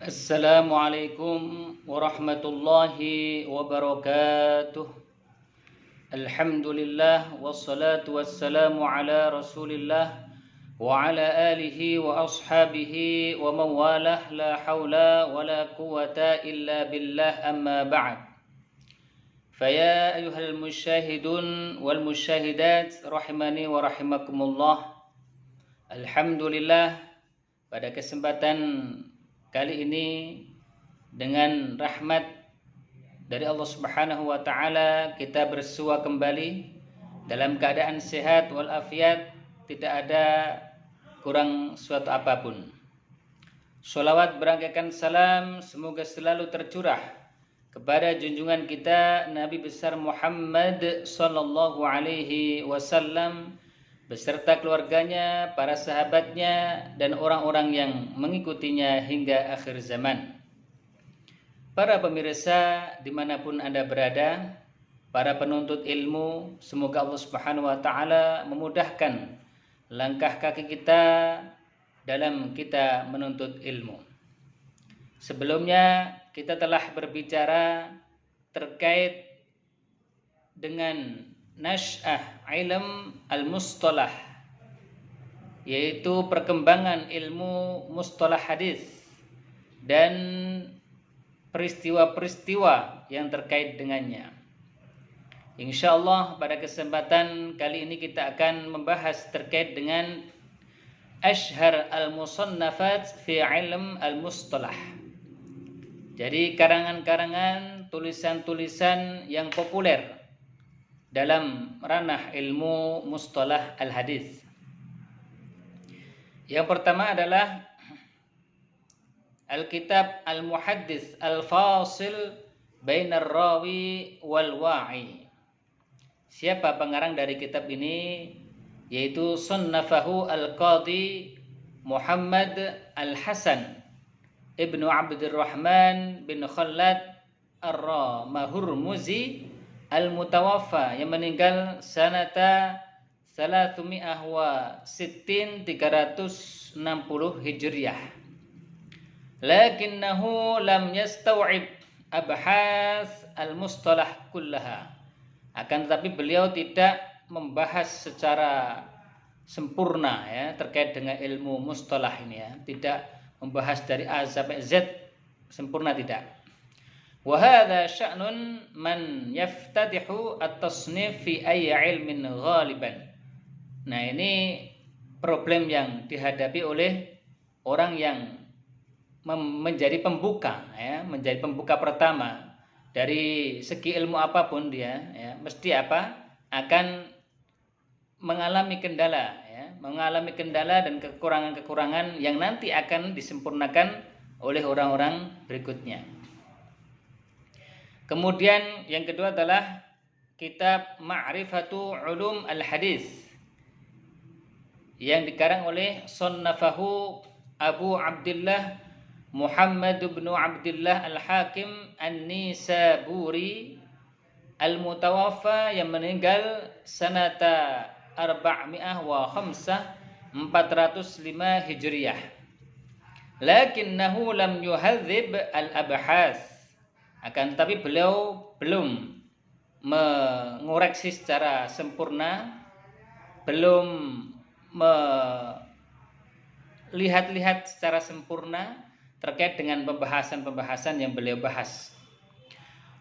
Assalamualaikum warahmatullahi wabarakatuh. Alhamdulillah wassalatu wassalamu ala Rasulillah wa ala alihi wa ashabihi wa mawalah la hawla wa la quwata illa billah amma ba'd. Faya ayuhal musyahidun wal musyahidat rahimani wa rahimakumullah. Alhamdulillah, pada kesempatan kali ini dengan rahmat dari Allah Subhanahu wa taala kita bersua kembali dalam keadaan sehat walafiat, tidak ada kurang suatu apapun. Sholawat berangkaikan salam semoga selalu tercurah kepada junjungan kita Nabi besar Muhammad sallallahu alaihi wasallam beserta keluarganya, para sahabatnya, dan orang-orang yang mengikutinya hingga akhir zaman. Para pemirsa dimanapun Anda berada, para penuntut ilmu, semoga Allah Subhanahu wa taala memudahkan langkah kaki kita dalam kita menuntut ilmu. Sebelumnya kita telah berbicara terkait dengan Nash'ah ilm al-mustalah, yaitu perkembangan ilmu mustalah hadis dan peristiwa-peristiwa yang terkait dengannya. Insyaallah pada kesempatan kali ini kita akan membahas terkait dengan ashhar al-musannafat fi ilm al-mustalah. Jadi karangan-karangan, tulisan-tulisan yang populer dalam ranah ilmu mustalah al-hadis. Yang pertama adalah Al-Kitab Al-Muhaddis Al-Fasil Bainar Rawi wal Wa'i. Siapa pengarang dari kitab ini? Yaitu Sunnafahu Al-Qadi Muhammad Al-Hasan Ibnu Abdurrahman bin Khallad Ar-Ramahurmuzi Al-Mutawaffa, yang meninggal sanata 360 Hijriyah. Lakinnahu lam yastaw'ib abhas al-mustalah kullaha. Akan tetapi beliau tidak membahas secara sempurna ya terkait dengan ilmu mustalah ini ya, tidak membahas dari A sampai Z sempurna, tidak. Wa hadza sya'nun man yaftatihu at-tasnif fi ayyi ilmin ghaliban. Nah, ini problem yang dihadapi oleh orang yang menjadi pembuka ya, menjadi pembuka pertama dari segi ilmu apapun dia ya, mesti akan mengalami kendala ya, mengalami kendala dan kekurangan-kekurangan yang nanti akan disempurnakan oleh orang-orang berikutnya. Kemudian yang kedua adalah kitab Ma'rifatu Ulum Al-Hadis yang dikarang oleh Sunnafahu Abu Abdullah Muhammad bin Abdullah Al-Hakim An-Nisaburi Al-Mutawaffa, yang meninggal sanata 405 Hijriyah. Lakinnahu lam yuhadzib al-abhas. Akan tetapi beliau belum mengoreksi secara sempurna, belum melihat-lihat secara sempurna terkait dengan pembahasan-pembahasan yang beliau bahas.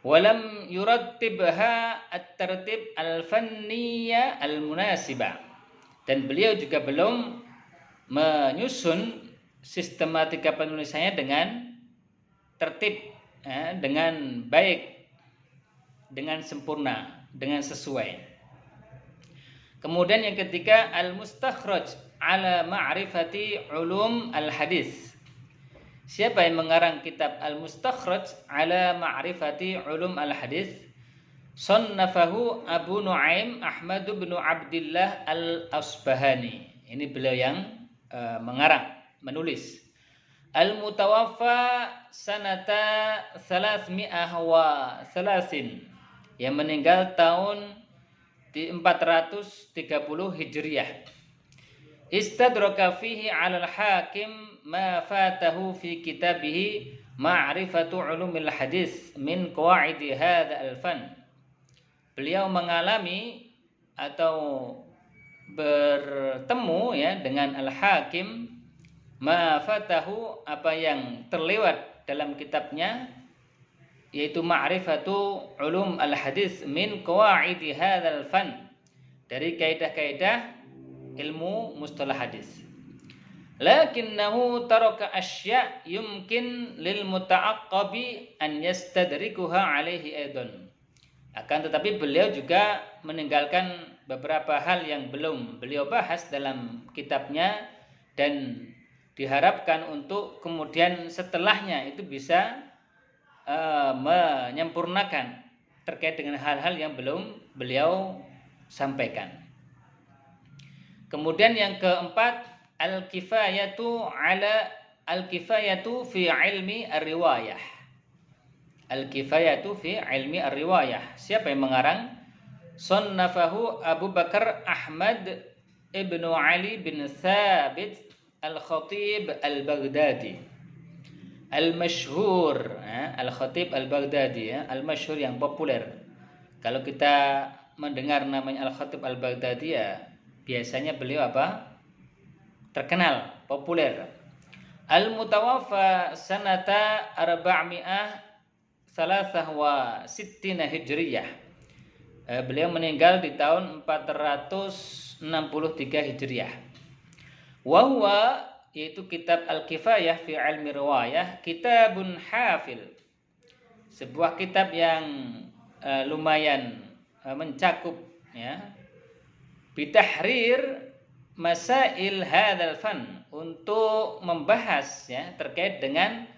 Walam yurattibha at-tartib al-fanniyya al-munasiba. Dan beliau juga belum menyusun sistematika penulisannya dengan tertib, dengan baik, dengan sempurna, dengan sesuai. Kemudian yang ketiga, Al-Mustakhraj ala Ma'rifati Ulum Al-Hadis. Siapa yang mengarang kitab Al-Mustakhraj ala Ma'rifati Ulum Al-Hadis? Sunnafahu Abu Nu'aim Ahmad bin Abdullah Al-Asbahani. Ini beliau yang mengarang, menulis. Al-Mutawaffa sanata 330, yang meninggal tahun 430 Hijriyah. istadraka fihi 'alal hakim ma fatahu fi kitabihi ma'rifatu ulumil hadis min qawaidi hadzal fan. Beliau mengalami atau bertemu ya dengan al-hakim ma fatahu, apa yang terlewat dalam kitabnya, yaitu ma'rifatu ulum al-hadis min qawaidi hadzal fan, dari kaidah-kaidah ilmu mustalah hadis. Lakinnahu taraka asya' yumkin lil muta'aqqabi an yastadrikuha alaihi aidan. Akan tetapi beliau juga meninggalkan beberapa hal yang belum beliau bahas dalam kitabnya, dan diharapkan untuk kemudian setelahnya itu bisa menyempurnakan terkait dengan hal-hal yang belum beliau sampaikan. Kemudian yang keempat, al-kifayatu fi ilmi ar-riwayah. Al-kifayatu fi ilmi ar-riwayah. Siapa yang mengarang? Sannafahu Abu Bakar Ahmad ibnu Ali bin Thabit al-Khatib al-Baghdadi. Al-Masyhur, Al-Khatib al-Baghdadi, al-Masyhur yang populer. Kalau kita mendengar namanya Al-Khatib al-Baghdadi ya biasanya beliau apa? Terkenal, populer. Al-Mutawaffa sanata 463 Hijriyah. Beliau meninggal di tahun 463 Hijriah. Wa huwa, yaitu kitab Al-Kifayah fi ilmi riwayah, kitabun hafil, sebuah kitab yang lumayan mencakup ya, bitahrir masail hadzal fan, untuk membahas ya terkait dengan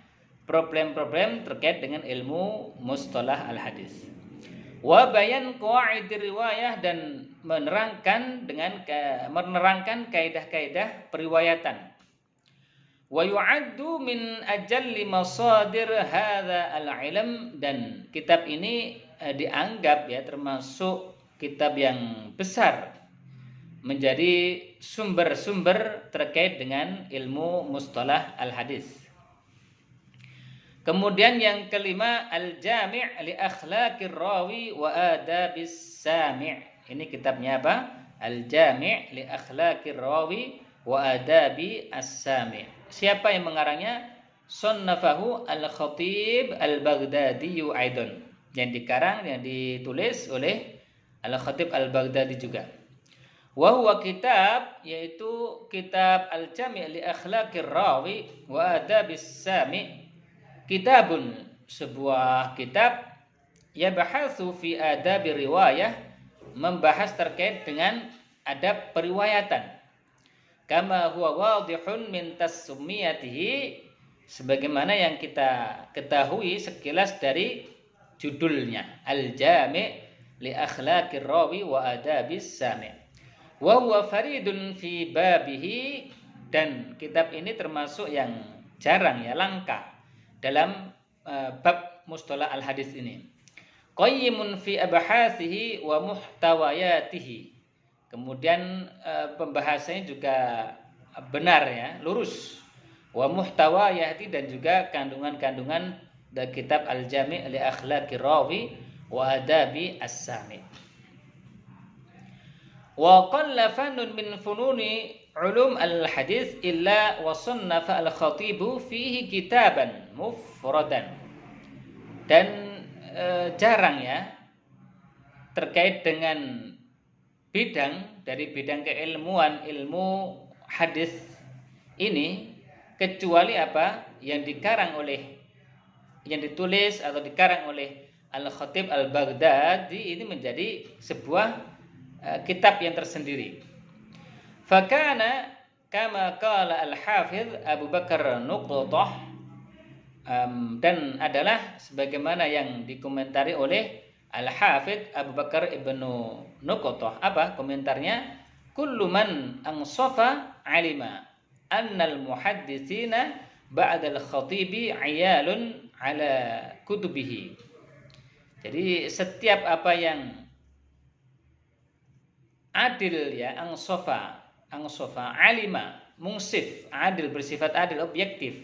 problem-problem terkait dengan ilmu mustalah al-hadis. Wa bayan qawaid riwayah, dan menerangkan kaidah-kaidah periwayatan. Wa yu'addu min ajalli masadir hadza al-ilm, dan kitab ini dianggap ya termasuk kitab yang besar, menjadi sumber-sumber terkait dengan ilmu mustalah al-hadis. Kemudian yang kelima, al-jami' li akhlaqir rawi wa adabis sami'. Ini kitabnya apa? Al-jami' li akhlaqir rawi wa adabi as-sami'. Siapa yang mengarangnya? Sannafahu Al-Khatib Al-Baghdadi aidan. Yang dikarang, yang ditulis oleh Al-Khatib Al-Baghdadi juga. Wa huwa kitab, yaitu kitab Al-Jami' li akhlaqir rawi wa adabis sami'. Kitabun, sebuah kitab, yabhasu fi adabi riwayah, membahas terkait dengan adab periwayatan. Kama huwa wadihun min tasmiyatihi, sebagaimana yang kita ketahui sekilas dari judulnya, Al-Jami' li akhlaqir rawi wa adabis sami'. Wa huwa faridun fi babihi, dan kitab ini termasuk yang jarang ya, langka dalam bab mustalah al-hadis ini. Qayyimun fi abhasihi wa muhtawayatihi. Kemudian pembahasannya juga benar ya, lurus. Wa muhtawayati, dan juga kandungan-kandungan dari kitab Al-Jami' li akhlaqir rawi wa adabi as-sami'. Wa qalla fanun min fununi ulum al-hadis illa wa sannafa al-khatibu fihi kitaban mufradan. Dan jarang ya terkait dengan bidang dari bidang keilmuan ilmu hadis ini, kecuali apa yang dikarang oleh, yang ditulis atau dikarang oleh Al-Khatib Al-Baghdadi, ini menjadi sebuah kitab yang tersendiri. Fakana kama qala Al-Hafidh Abu Bakar Nuqtah, dan adalah sebagaimana yang dikomentari oleh Al-Hafidh Abu Bakar ibnu Nuqtah. Apa komentarnya? Kullu man ansafa alima annal muhadditsina ba'dal khatibi ayalun ala kutubihi. Jadi setiap apa yang adil ya, ansafa, angsofa, alima, mungsif, adil, bersifat adil, objektif.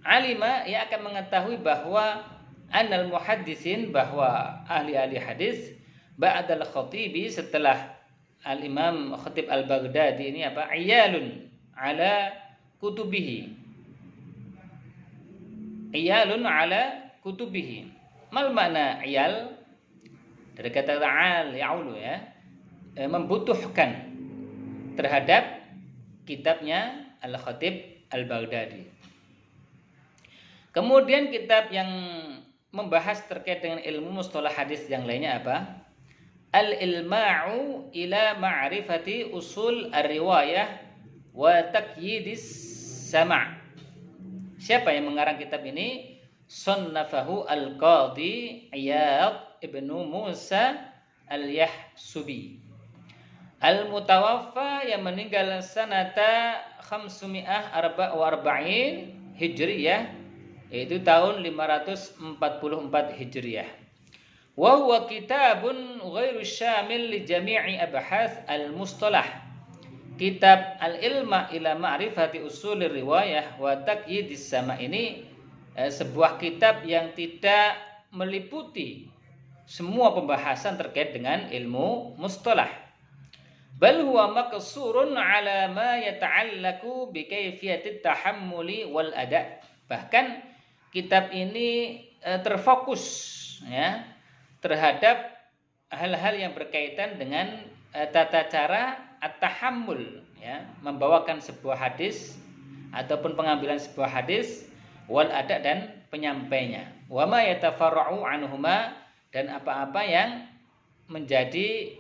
Alima, ia akan mengetahui bahwa annal muhaddisin, bahwa ahli-ahli hadis, ba'dal khatibi, setelah al-imam khatib al-Baghdadi ini apa? Iyalun ala kutubihi. Iyalun ala kutubihi. Mal makna iyal? Dari kata ta'al, ya'ulu ya. Membutuhkan terhadap kitabnya al-Khatib al-Baghdadi. Kemudian kitab yang membahas terkait dengan ilmu mustalah hadis yang lainnya apa? Al-ilma'u ila ma'rifati usul ar-riwayah wa taqyidis sama'. Siapa yang mengarang kitab ini? Sannafahu al-Qadhi Iyad ibnu Musa al-Yahsubi. Al-Mutawaffa, yang meninggal sanata 544 Hijriyah, yaitu tahun 544 Hijriyah. Wa huwa kitabun ghairu syamil li jami'i abhas al-mustalah. Kitab Al-Ilma ila Ma'rifati Usulir Riwayah wa Taqyidis Sama' ini sebuah kitab yang tidak meliputi semua pembahasan terkait dengan ilmu mustalah. Bal huwa maqsurun ala ma yata'allaku bi kayfiyatit tahammuli wal ada'. Bahkan kitab ini terfokus ya terhadap hal-hal yang berkaitan dengan tata cara at-tahammul, ya, membawakan sebuah hadis ataupun pengambilan sebuah hadis, wal ada, dan penyampainya, wa ma yatafarra'u anhuma, dan apa-apa yang menjadi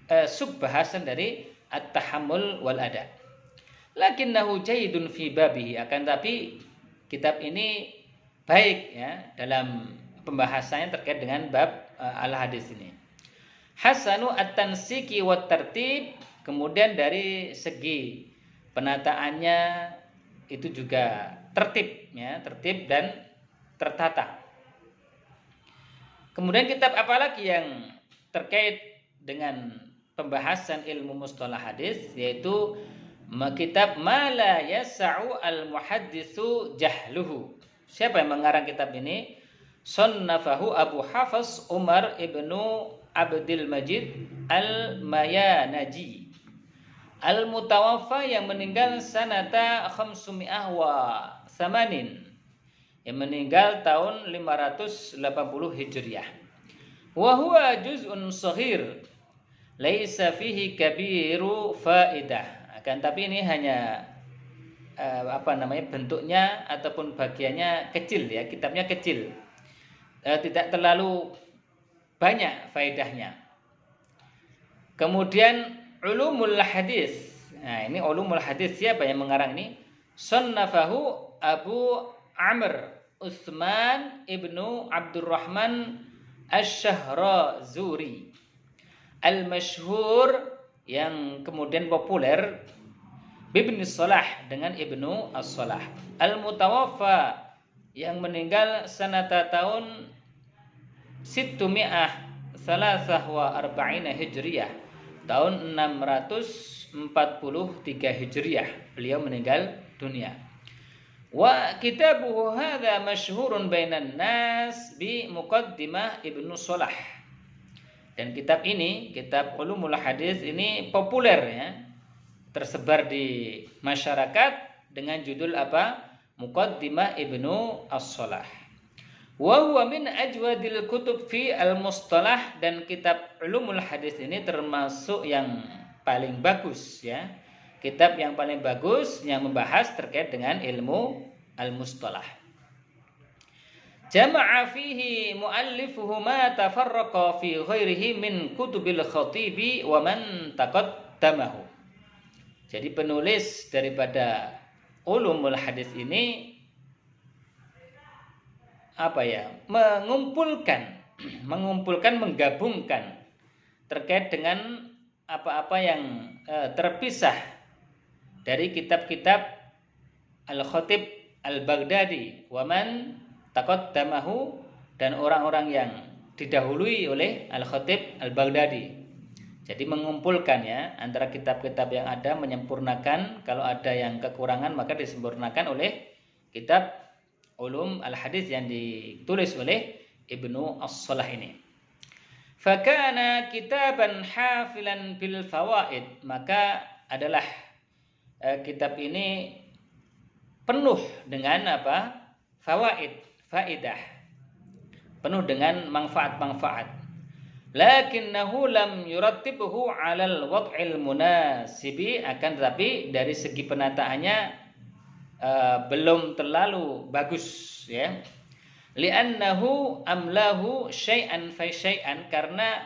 subbahasan dari at-tahammul wal ada. Lakinnahu jayyidun fi babihi, akan tapi kitab ini baik ya dalam pembahasannya terkait dengan bab al-hadis ini. Hasanu at-tansiki wat tartib, kemudian dari segi penataannya itu juga tertib ya, tertib dan tertata. Kemudian kitab apa lagi yang terkait dengan pembahasan ilmu mustalah hadis, yaitu kitab Mala Yasa'u al-Muhadditsu Jahluhu. Siapa yang mengarang kitab ini? Sannafahu Abu Hafs Umar ibnu Abdul Majid al-Mayanaji. Al-Mutawaffa, yang meninggal sanata 580, yang meninggal tahun 580 Hijriah. Wa huwa juz'un shaghir laisa fihi kabiru faidah. Akan tapi ini hanya bentuknya ataupun bagiannya kecil ya, kitabnya kecil, tidak terlalu banyak faedahnya. Kemudian ulumul hadis. Nah, ini ulumul hadis, siapa yang mengarang ini? Sannafahu Abu Amr Utsman ibnu Abdurrahman Asy-Syahrazuri al-masyhur, yang kemudian populer, Ibnu Salah, dengan Ibnu As-Salah. Al-Mutawaffa, yang meninggal sanata tahun 643 Hijriyah, tahun 643 Hijriyah beliau meninggal dunia. Wa kitabuhu hadza masyhurun bainan nas bi muqaddimah Ibnu Salah. Dan kitab ini, kitab Ulumul Hadis ini populer ya, tersebar di masyarakat dengan judul apa? Muqaddimah Ibnu As-Salah. Wa huwa min ajwadil kutub fi al-mustalah, dan kitab Ulumul Hadis ini termasuk yang paling bagus ya. Kitab yang paling bagus yang membahas terkait dengan ilmu al-mustalah. Jama'a fihi muallifuhu ma tafarraqa fi ghairihi min kutubil khatibi wa man taqaddamahu. Jadi penulis daripada Ulumul Hadis ini menggabungkan terkait dengan apa-apa yang terpisah dari kitab-kitab Al-Khatib Al-Baghdadi, wa man taqaddamahu, dan orang-orang yang didahului oleh Al-Khatib Al-Baghdadi. Jadi mengumpulkan ya antara kitab-kitab yang ada, menyempurnakan, kalau ada yang kekurangan maka disempurnakan oleh kitab Ulum al-Hadis yang ditulis oleh Ibnu As-Salah ini. Fakana kitaban hafilan bil fawaid, maka adalah kitab ini penuh dengan apa? Fawaid, faidah. Penuh dengan manfaat-manfaat. Lakinnahu lam yurattibhu 'alal wad'il munasibi, akan tetapi dari segi penataannya belum terlalu bagus ya. Li'annahu amlahu syai'an fa syai'an, karena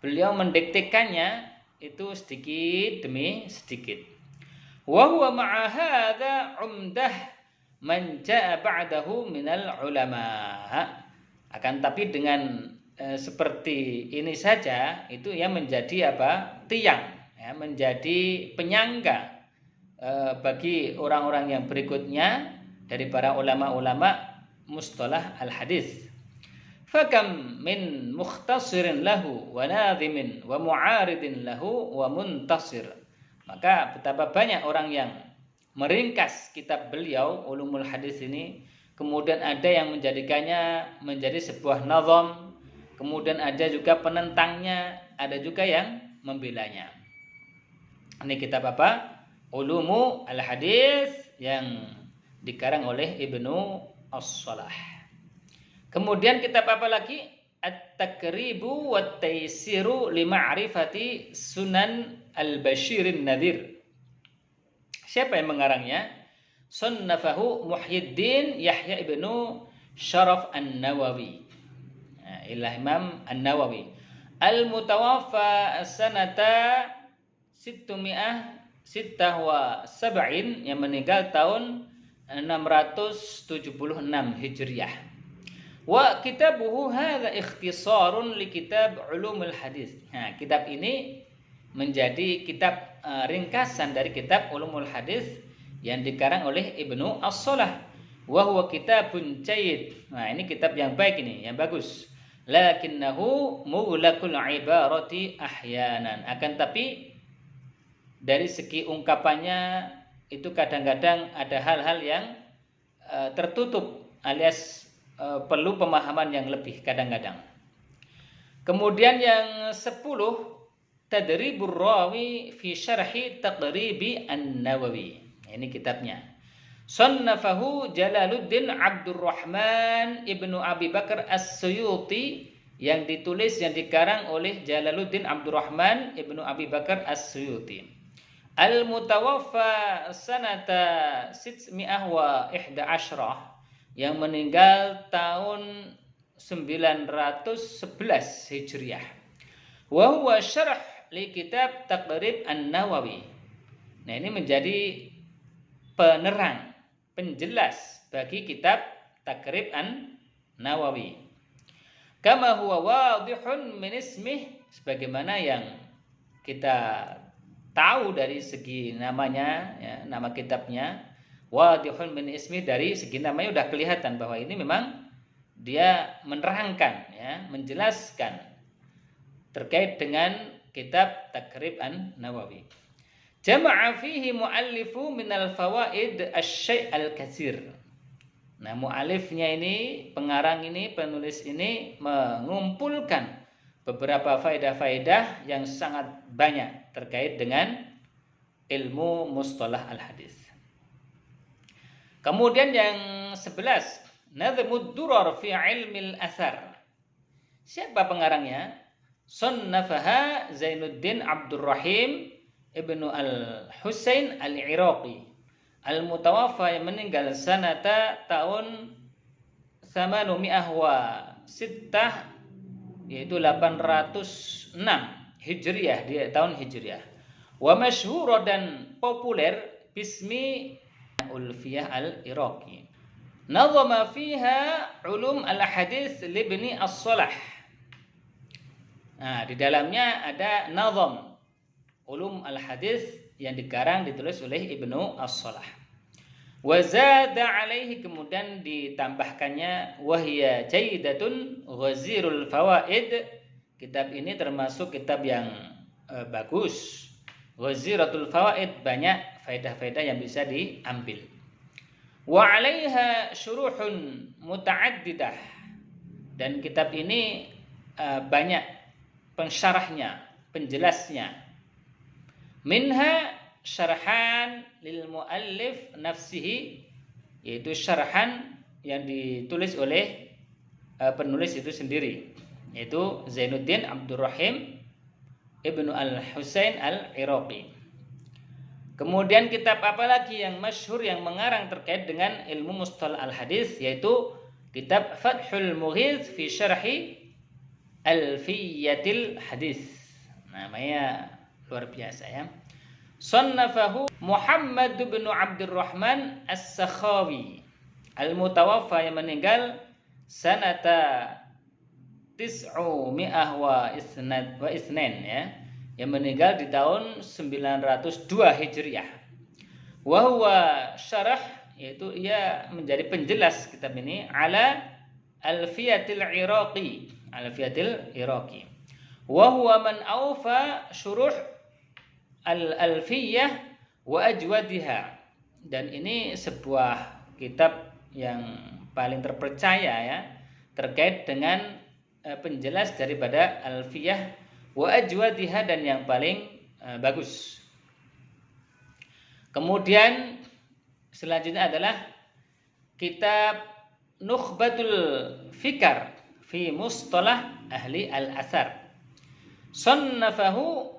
beliau mendiktekannya itu sedikit demi sedikit. Wa huwa ma'a hadza umdah man jaa ba'dahu minal ulama. Akan tapi dengan seperti ini saja itu ya menjadi apa? Tiang ya, menjadi penyangga bagi orang-orang yang berikutnya dari para ulama-ulama mustalah al-hadis. Fakam min mukhtasirin lahu wa nadhimin wa mu'aridin lahu wa muntasir. Maka betapa banyak orang yang meringkas kitab beliau Ulumul Hadis ini, kemudian ada yang menjadikannya menjadi sebuah nazam, kemudian ada juga penentangnya, ada juga yang membelanya. Ini kitab apa? Ulumu al-Hadis yang dikarang oleh Ibnu As-Salah. Kemudian kitab apa lagi? At-Taqribu wat-Taisiru li ma'rifati Sunan al-Bashirin Nadhir. Siapa yang mengarangnya? Sunnafahu Muhyiddin Yahya ibnu Syaraf An-Nawawi. Imam An-Nawawi. Al-Mutawaffa sanata 676, yang meninggal tahun 676 Hijriah. Wa kitabuhu hadza ikhtisarun li kitab Ulumul Hadis. Nah, kitab ini menjadi kitab ringkasan dari kitab Ulumul Hadis yang dikarang oleh Ibnu As-Salah. Wa huwa kitabun jayyid. Nah, ini kitab yang baik ini, yang bagus. Lakinnahu mughlaqul ibarati ahyanan. Akan tapi dari segi ungkapannya itu kadang-kadang ada hal-hal yang tertutup alias perlu pemahaman yang lebih kadang-kadang. Kemudian yang 10, Tadribur Rawi fi Syarhi Taqribi An-Nawawi. Ini kitabnya. Sannafahu Jalaluddin Abdurrahman Ibnu Abi Bakar As-Suyuti, yang ditulis, yang dikarang oleh Jalaluddin Abdurrahman Ibnu Abi Bakar As-Suyuti. Al-Mutawaffa sanata 611, yang meninggal tahun 911 Hijriah. Wa huwa syarh li kitab Taqrib An-Nawawi. Nah, ini menjadi penerang, penjelas bagi kitab Taqrib An-Nawawi. Kama huwa wadihun min ismih, sebagaimana yang kita tahu dari segi namanya ya, nama kitabnya. Wadihun min ismih, dari segi namanya sudah kelihatan bahwa ini memang dia menerangkan ya, menjelaskan terkait dengan kitab Taqrib An-Nawawi. Jama'a fihi mu'allifu minal fawaid asy-syai' al-katsir. Nah, mu'allifnya ini, pengarang ini, penulis ini mengumpulkan beberapa faedah-faedah yang sangat banyak terkait dengan ilmu mustalah al-hadis. Kemudian yang 11, Nazmud Durar fi ilmil athar. Siapa pengarangnya? Sunnafaha Zainuddin Abdurrahim Ibnu Al-Husain Al-Iraqi. Al-Mutawaffa, yang meninggal sanata tahun 806, yaitu 806 Hijriah, di tahun Hijriah. Wa masyhur, dan populer, bismi Ulfiyah Al-Iraqi. Nazama fiha ulum al-hadis libni As-Salah. Nah, di dalamnya ada nazam ulum al-hadis yang dikarang, ditulis oleh Ibnu As-Salah. Wa zada alaihi, kemudian ditambahkannya, wahya jayyidatun ghazirul fawaid. Kitab ini termasuk kitab yang bagus. Ghaziratul fawaid, banyak faedah-faedah yang bisa diambil. Wa 'alaiha syuruhun muta'addidah, dan kitab ini banyak pensyarahnya, penjelasnya. Minha syarhan lil muallif nafsihi, yaitu syarhan yang ditulis oleh penulis itu sendiri, yaitu Zainuddin Abdurrahim Ibnu Al-Husain Al-Iraqi. Kemudian kitab apa lagi yang masyhur yang mengarang terkait dengan ilmu mustalah al-hadis, yaitu kitab Fathul Mughith fi Syarhi Alfiyatil Hadis. Namanya luar biasa ya. Sannafahu Muhammad bin Abdurrahman As-Sakhawi al-mutawaffa, yang meninggal sanata 900 wa isnan ya, yang meninggal di tahun 902 Hijriah. Wa huwa syarah, yaitu ia menjadi penjelas kitab ini ala Alfiyatil Iraqi, Alfiyatil Iraqi. Wa huwa man awfa syuruh al-alfiyah wa ajwadiha, dan ini sebuah kitab yang paling terpercaya ya terkait dengan penjelas daripada alfiyah wa ajwadiha, dan yang paling bagus. Kemudian selanjutnya adalah kitab Nukhbatul Fikar fi Mustalah Ahli Al-Athar. Sannafahu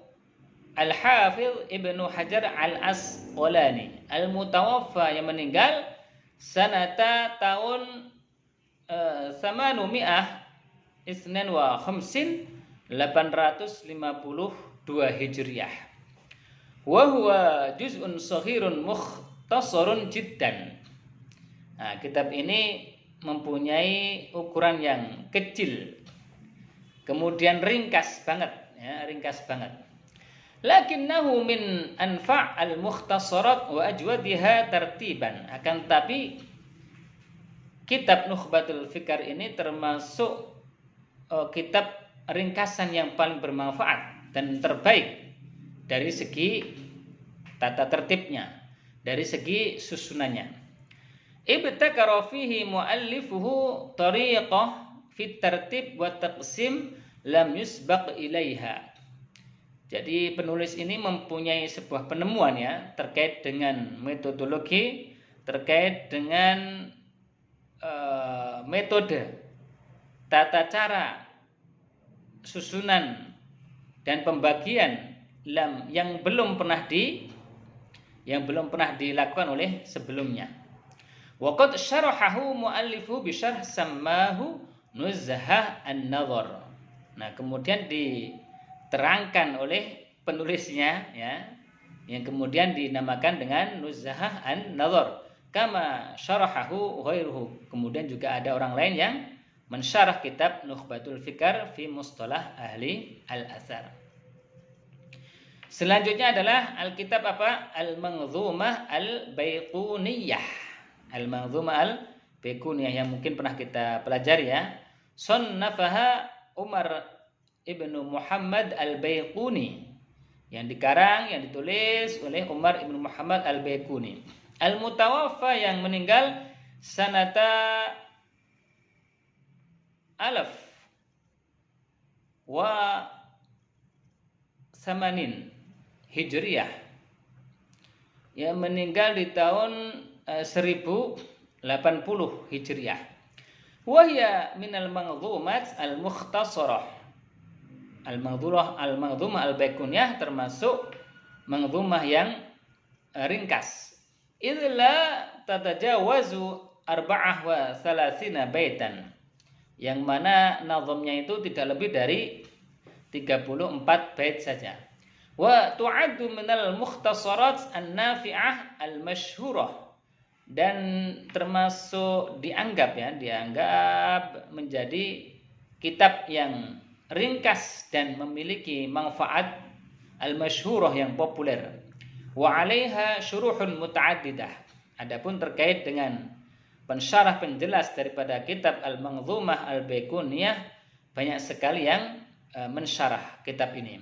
Al-Hafidh Ibnu Hajar Al-Asqalani al-mutawaffa, yang meninggal sanata tahun 852 Hijriah. Wa huwa juz'un shaghirun mukhtasarun jiddan. Nah, kitab ini mempunyai ukuran yang kecil, kemudian ringkas banget ya, ringkas banget. Lakinnahu min anfa' al-mukhtasarat wa ajwadiha tartiban. Akan tapi kitab Nukhbatul Fikar ini termasuk kitab ringkasan yang paling bermanfaat dan terbaik dari segi tata tertibnya, dari segi susunannya. Ibtakara fihi muallifuhu tariqah fit tartib wa taqsim lam yusbaq ilaiha. Jadi penulis ini mempunyai sebuah penemuan ya terkait dengan metodologi, terkait dengan metode, tata cara, susunan dan pembagian yang belum pernah dilakukan oleh sebelumnya. Waqad syarahahu muallifu bi syarh sammahu Nuzhah an-Nadhar. Nah, kemudian diterangkan oleh penulisnya ya, yang kemudian dinamakan dengan Nuzhah an-Nadhar. Kama syarahahu ghairuhu. Kemudian juga ada orang lain yang mensyarah kitab Nukhbatul Fikar fi Mustalah Ahli Al-Athar. Selanjutnya adalah Alkitab apa? Al-Manzumah Al-Baiquniyah. Al-Manzumah Al-Baiquniyah yang mungkin pernah kita pelajari ya. Sannafaha Umar Ibnu Muhammad Al-Baiquni, yang dikarang, yang ditulis oleh Umar Ibnu Muhammad Al-Baiquni. Al-Mutawaffa, yang meninggal sanata 1080 Hijriah, yang meninggal di tahun 1080 Hijriah. Wahya minal manzumat al-mukhtasarah. Al-manzumah al-baiquniyah termasuk manzumah yang ringkas. Idza tatajawazu 34 baitan, yang mana nazamnya itu tidak lebih dari 34 bait saja. Wa tu'addu minal mukhtasarat an-nafi'ah al-masyhurah, dan termasuk dianggap menjadi kitab yang ringkas dan memiliki manfaat al-masyhurah yang populer. Wa 'alaiha syuruhun muta'addidah. Adapun terkait dengan pensyarah penjelas daripada kitab Al-Manzumah Al-Baiquniyah, banyak sekali yang mensyarah kitab ini.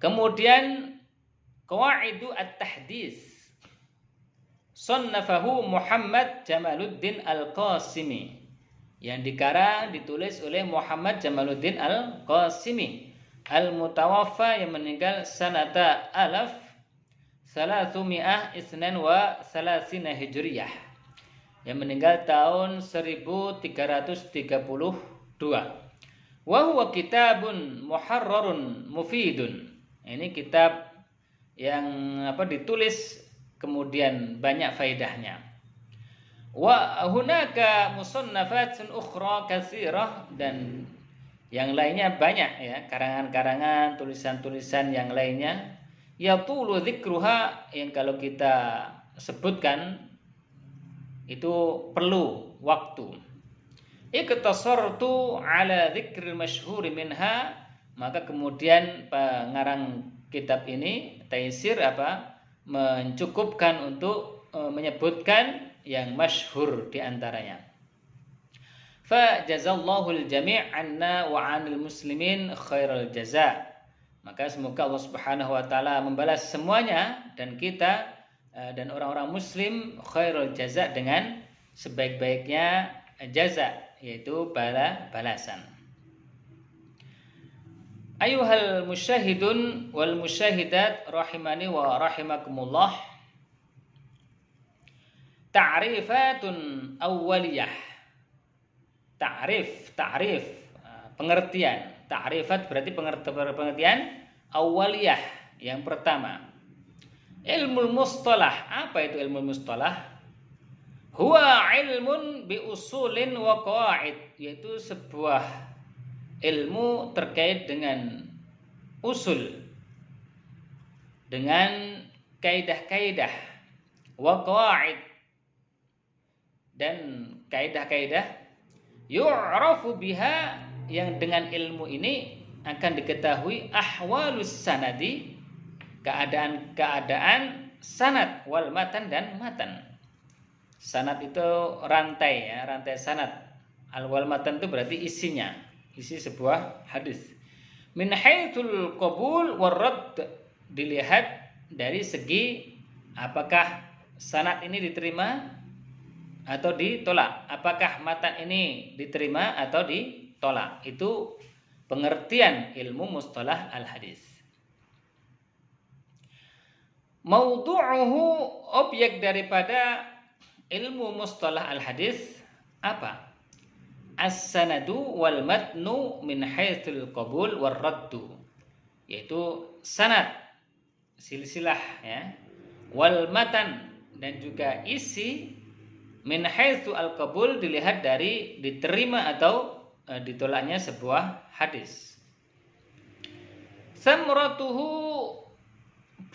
Kemudian Qawaidu at-Tahdits Sonnafahu Muhammad Jamaluddin Al-Qasimi, yang dikarang ditulis oleh Muhammad Jamaluddin Al-Qasimi Al-Mutawaffa, yang meninggal sanata alaf Salatsumi'ah Isnan wa Salasina Hijriyah, yang meninggal tahun 1332. Wa huwa kitabun muharrarun mufidun. Ini kitab yang ditulis kemudian banyak faedahnya. Wa hunaka musannafatun ukhra katsirah, dan yang lainnya banyak ya, karangan-karangan, tulisan-tulisan yang lainnya. Yatulu dzikruha, yang kalau kita sebutkan itu perlu waktu. Iktasartu ala dzikril masyhur minha, maka kemudian pengarang kitab ini Taisir mencukupkan untuk menyebutkan yang masyhur di antaranya. Fa jazallahu al-jami' anna wa 'anil muslimin khairal jaza. Maka semoga Allah Subhanahu wa taala membalas semuanya dan kita dan orang-orang muslim khairul jaza, dengan sebaik-baiknya jaza, yaitu balasan. Ayuhal musyahidun wal musyahidat rahimani wa rahimakumullah. Ta'rifatun awwaliyah. Ta'rif, pengertian. Ta'rifat berarti pengertian awwaliyah, yang pertama. Ilmu mustalah. Apa itu ilmu mustalah? Huwa ilmun bi usulin wa qawaid, yaitu sebuah ilmu terkait dengan usul, dengan kaidah-kaidah, wa qawaid, dan kaidah-kaidah, yu'rafu biha, yang dengan ilmu ini akan diketahui ahwalus sanadi, keadaan sanad, wal matan, dan matan. Sanad itu rantai ya, rantai sanad. Al wal matan itu berarti isinya, isi sebuah hadis. Min haitsul qabul war radd, dilihat dari segi apakah sanad ini diterima atau ditolak, apakah matan ini diterima atau ditolak. Itu pengertian ilmu mustalah al-hadis. Maudu'uhu, objek daripada ilmu mustalah al-hadis apa? As-sanadu wal matnu min haitsul qabul war raddu, yaitu sanad, silsilah ya, wal matan, dan juga isi, min haitsu al-qabul, dilihat dari diterima atau ditolaknya sebuah hadis. Samratuhu,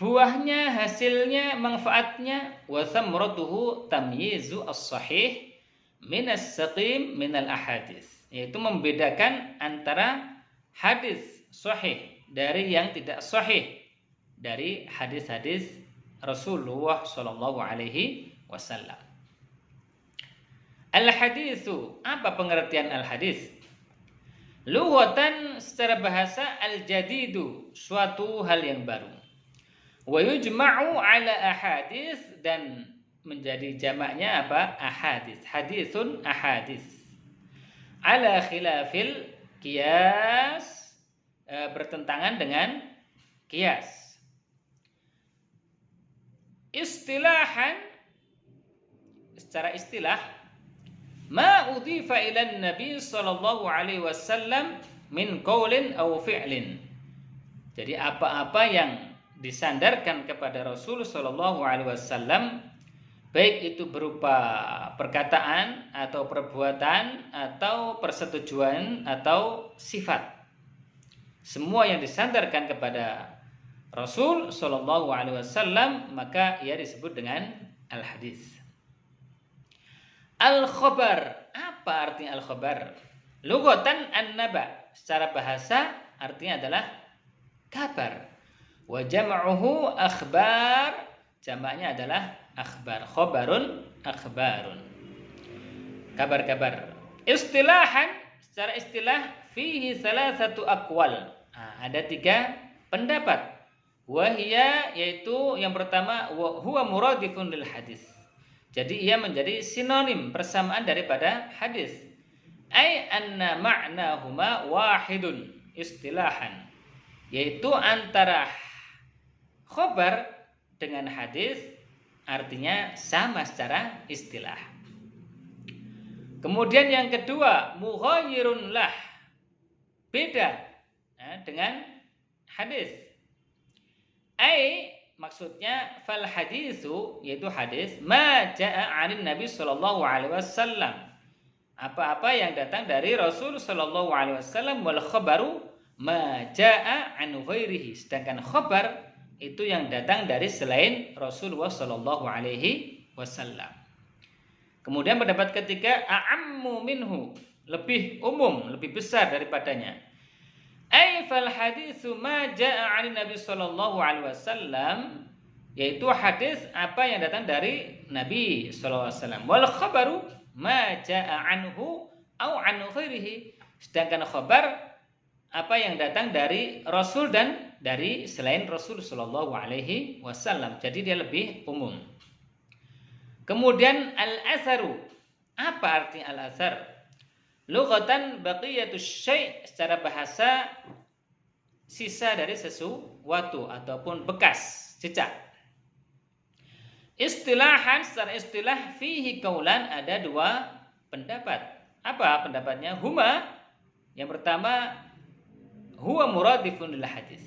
buahnya, hasilnya, manfaatnya. Wa samratuhu tamyizu as-sahih minas saqim minal ahadis, yaitu membedakan antara hadis sahih dari yang tidak sahih, dari hadis-hadis Rasulullah sallallahu alaihi wasallam. Al-hadisu, apa pengertian al-hadis? Lughatan, secara bahasa, al-jadidu, suatu hal yang baru. Wa yujma'u ala ahadis, dan menjadi jamaknya apa? Ahadis. Hadisun ahadis. Ala khilafil qiyas, bertentangan dengan qiyas. Istilahan, secara istilah, ma udhifa ila Nabi sallallahu alaihi wasallam min qaulin aw fi'lin. Jadi apa-apa yang disandarkan kepada Rasul sallallahu alaihi wasallam, baik itu berupa perkataan atau perbuatan atau persetujuan atau sifat, semua yang disandarkan kepada Rasul sallallahu alaihi wasallam, maka ia disebut dengan al-hadis. Al-khabar, apa artinya al-khabar? Lughatan an-naba, secara bahasa artinya adalah kabar. Wa jam'uhu akhbar, jamaknya adalah akhbar. Khabarun akhbarun, kabar-kabar. Istilahan, secara istilah, fihi salasatu aqwal, ada 3 pendapat. Wahia yaitu yang pertama huwa muradifun lil hadis. Jadi ia menjadi sinonim persamaan daripada hadis. Ai anna ma'nahuma wahidun istilahan. Yaitu antara khobar dengan hadis artinya sama secara istilah. Kemudian yang kedua, mughayyirun lah. Beda dengan hadis. Ai maksudnya fal hadisu yaitu hadis ma jaa 'anin Nabi sallallahu alaihi wasallam. Apa-apa yang datang dari Rasul sallallahu alaihi wasallam, wal khabaru ma jaa 'an ghairihi. Sedangkan khabar itu yang datang dari selain Rasulullah sallallahu alaihi wasallam. Kemudian pendapat ketiga, a'ammu minhu, lebih umum, lebih besar daripadanya. Ai fal haditsu ma jaa 'an Nabi sallallahu alaihi wasallam, yaitu hadis apa yang datang dari Nabi sallallahu alaihi wasallam. Wal khabaru ma jaa 'anhu au 'an ghairihi. Sedangkan khabar apa yang datang dari Rasul dan dari selain Rasul sallallahu alaihi wasallam. Jadi dia lebih umum. Kemudian al-atharu. Apa arti al-athar? Lughatan baqiyatus syai', secara bahasa sisa dari sesuatu ataupun bekas, jejak. Istilahan, secara istilah fihi qaulan, ada dua pendapat. Apa pendapatnya? Huma, yang pertama huwa muradifun lil hadis.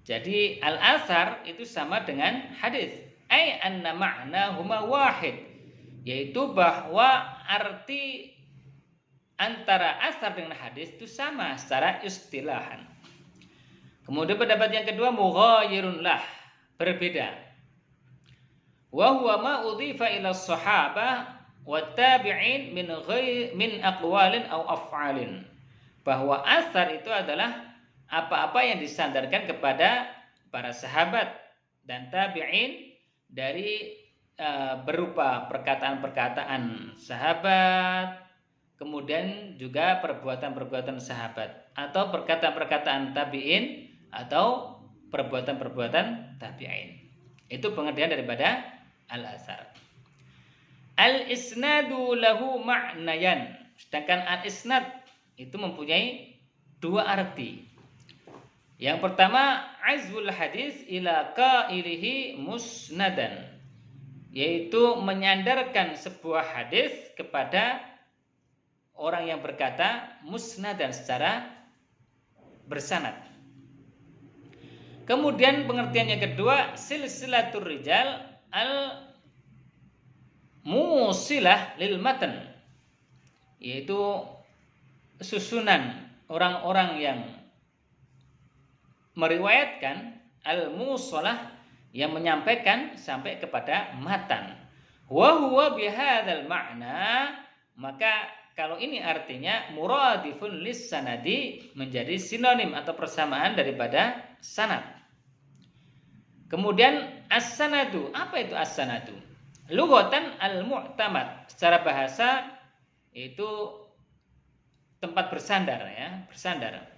Jadi al-athar itu sama dengan hadis. Ai anna ma'na huma wahid, yaitu bahwa arti antara asar dengan hadis itu sama secara istilahan. Kemudian pendapat yang kedua, mughayyirun lah, berbeda. Wa huwa ma udhifa ila sahabah wa tabi'in min aqwalin aw af'alin. Bahwa asar itu adalah apa-apa yang disandarkan kepada para sahabat dan tabi'in dari berupa perkataan-perkataan sahabat, kemudian juga perbuatan-perbuatan sahabat, atau perkataan-perkataan tabi'in, atau perbuatan-perbuatan tabi'in. Itu pengertian daripada al-asar. Al-isnadu lahu ma'nayan. Sedangkan al-isnad itu mempunyai dua arti. Yang pertama, azwul hadis ila qailihi musnadan, yaitu menyandarkan sebuah hadis kepada orang yang berkata musnadan, secara bersanad. Kemudian pengertian yang kedua, silsilatur rijal al musilah lil matan, yaitu susunan orang-orang yang meriwayatkan, al-musalah, yang menyampaikan sampai kepada matan. Wa huwa bihadzal ma'na, maka kalau ini artinya muradifun lis sanadi, menjadi sinonim atau persamaan daripada sanad. Kemudian as-sanadu, apa itu as-sanadu? Lughatan al-mu'tamad, secara bahasa itu tempat bersandar, ya, bersandar.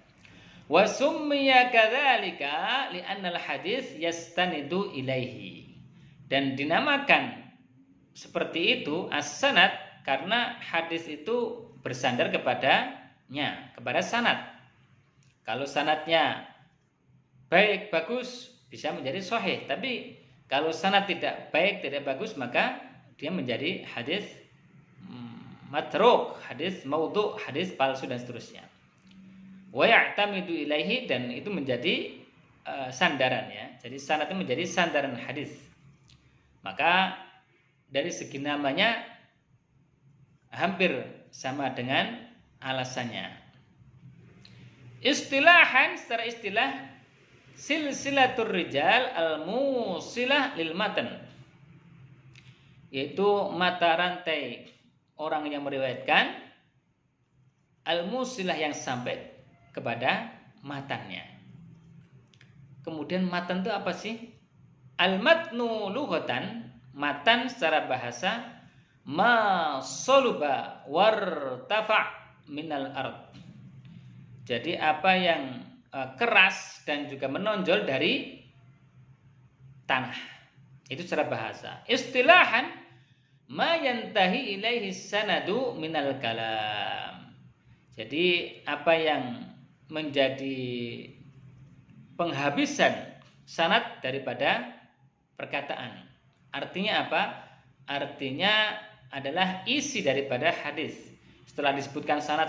Wa summiya kadzalika li'anna al-hadis yastanidu ilaihi. Dan dinamakan seperti itu as-sanad karena hadis itu bersandar kepadanya, kepada sanad. Kalau sanadnya baik, bagus, bisa menjadi sahih. Tapi kalau sanad tidak baik, tidak bagus, maka dia menjadi hadis matruk, hadis maudhu, hadis palsu dan seterusnya. Wa ya'tamidu ilaihi, dan itu menjadi sandaran, ya. Jadi sanad itu menjadi sandaran hadis. Maka dari segi namanya hampir sama dengan alasannya. Istilahan, secara istilah, silsilatur rijal al-musilah lil matan, yaitu mata rantai orang yang meriwayatkan, al-musilah, yang sampai kepada matannya. Kemudian matan itu apa sih? Al-matnu lughatan, matan secara bahasa, ma soluba wartafa minal ard. Jadi apa yang keras dan juga menonjol dari tanah. Itu secara bahasa. Istilahan ma yantahi ilaihi sanadu minal kalam. Jadi apa yang menjadi penghabisan sanad daripada perkataan. Artinya apa? Artinya adalah isi daripada hadis. Setelah disebutkan sanad,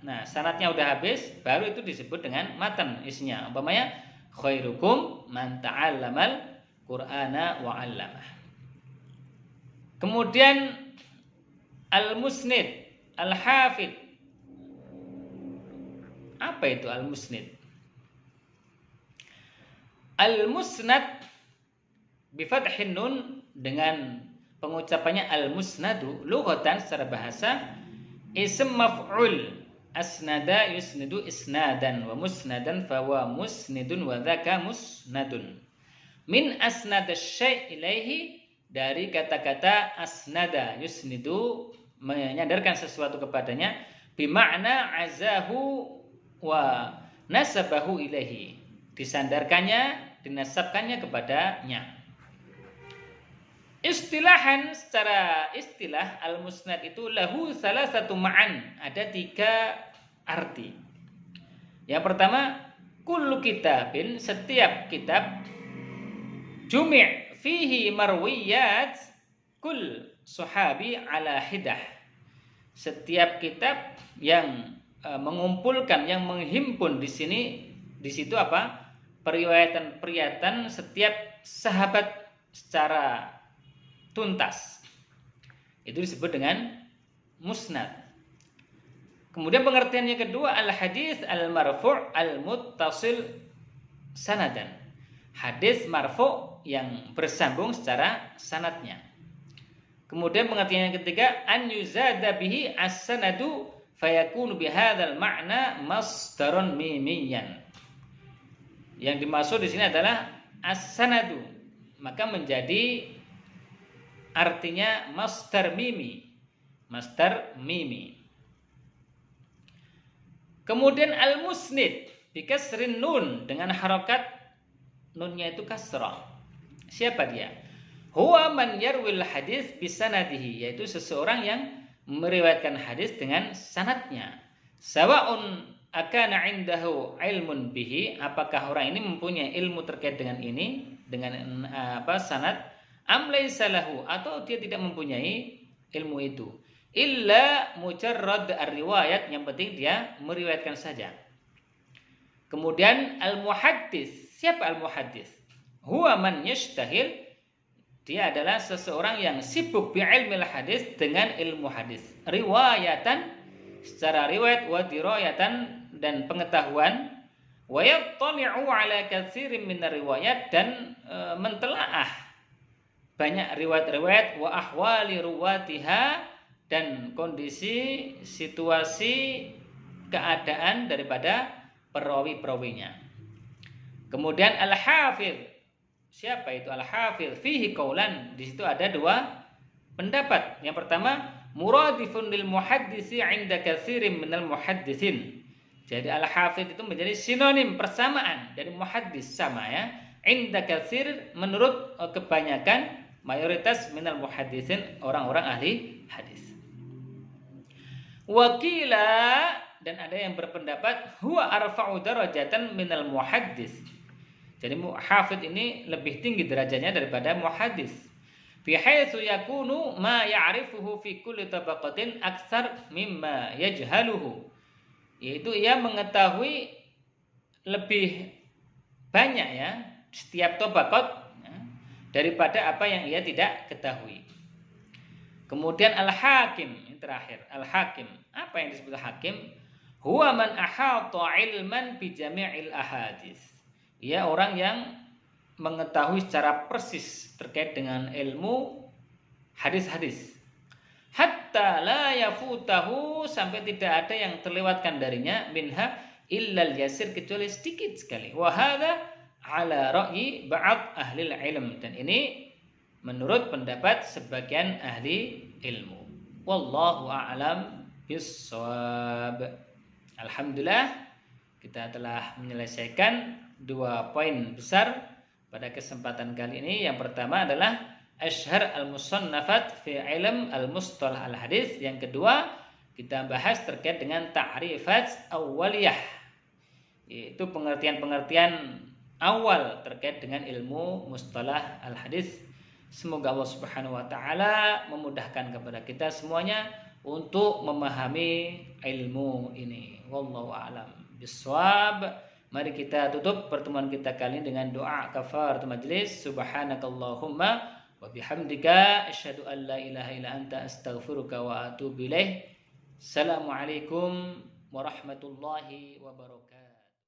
nah sanadnya udah habis, baru itu disebut dengan matan isinya. Umpamanya khairukum man ta'allamal Qur'ana wa 'allamah. Kemudian al-musnid, al-hafid. Apa itu al-musnid? Al-musnad bifathin nun dengan pengucapannya al-musnadu lughatan secara bahasa ism maf'ul asnada yusnidu isnadan wa musnadan fawa musnidun wa dzaka musnadun min asnada syai' ilaihi dari kata-kata asnada yusnidu menyandarkan sesuatu kepadanya bimakna azahu wa nasabahu ilaihi disandarkannya dinasabkannya kepadanya. Istilahan secara istilah al-musnad itu lahu salasatu ma'an, ada 3 arti. Yang pertama, kullu kitabin, setiap kitab jumi' fihi marwiyat kul sahabi ala hidah. Setiap kitab yang mengumpulkan, yang menghimpun di situ apa? Periwayatan setiap sahabat secara tuntas. Itu disebut dengan musnad. Kemudian pengertian yang kedua al-hadis al-marfu' al-muttasil sanadan. Hadis marfu' yang bersambung secara sanadnya. Kemudian pengertian yang ketiga an yuzada bihi as-sanadu fayakunu bihadzal ma'na masdarun mimiyan. Yang dimaksud di sini adalah as-sanadu, maka menjadi artinya masdar mimi. Kemudian al-musnid bikasrin nun dengan harokat nunnya itu kasrah. Siapa dia? Huwa man yarwil hadis bisanadihi, yaitu seseorang yang meriwayatkan hadis dengan sanadnya. Sawa'un akana indahu ilmun bihi, apakah orang ini mempunyai ilmu terkait dengan ini, dengan sanad, am laysa lahu, atau dia tidak mempunyai ilmu itu. Illa mujarrad ar-riwayat, yang penting dia meriwayatkan saja. Kemudian al-muhaddis, siapa al-muhaddis? Huwa man yashtahil, dia adalah seseorang yang sibuk bi ilmil hadis, dengan ilmu hadis. Riwayatan secara riwayat, wa dirayatan dan pengetahuan, wa yattali'u ala katsirin min riwayat, dan mentelaah banyak riwayat-riwayat, wa ahwali ruwatiha, dan kondisi situasi keadaan daripada perawi-perawinya. Kemudian al-hafidh, siapa itu al-hafidh? Fihi qaulan, di situ ada 2 pendapat. Yang pertama, muradifun lil muhaddisi 'inda katsirin minal muhaddisin. Jadi al-hafidh itu menjadi sinonim, persamaan dari muhaddis, sama ya. 'Inda katsir, menurut kebanyakan, mayoritas minal muhaddisin, orang-orang ahli hadis. Wakila, dan ada yang berpendapat huwa arfa'u darajatan minal muhaddis. Jadi hafidh ini lebih tinggi derajatnya daripada muhaddis. Fi haitsu yakunu ma ya'rifuhu fi kulli tabaqatin aktsar mimma yajhaluhu. Yaitu ia mengetahui lebih banyak ya setiap tabaqat ya, daripada apa yang ia tidak ketahui. Kemudian al-hakim, yang terakhir, al-hakim. Apa yang disebut hakim? Huwa man ahata ilman bi jami'il ahadits. Ia orang yang mengetahui secara persis terkait dengan ilmu hadis-hadis. Hatta la yafutahu, sampai tidak ada yang terlewatkan darinya, minha illal yasir, kecuali sedikit sekali. Wa hadza ala ra'yi ba'd ahli ilm, dan ini menurut pendapat sebagian ahli ilmu. Wallahu a'lam bissawab. Alhamdulillah, kita telah menyelesaikan 2 poin besar pada kesempatan kali ini. Yang pertama adalah Ashhar al-musannafat fi ilm al-mustalah al-hadis. Yang kedua, kita bahas terkait dengan ta'rifat awwaliyah, yaitu pengertian-pengertian awal terkait dengan ilmu mustalah al-hadis. Semoga Allah Subhanahu wa taala memudahkan kepada kita semuanya untuk memahami ilmu ini. Wallahu a'lam bishawab. Mari kita tutup pertemuan kita kali ini dengan doa kafaratul majlis. Subhanakallahumma wa bihamdika asyhadu an la ilaha illa anta astaghfiruka wa atubu ilaik. Assalamualaikum warahmatullahi wabarakatuh.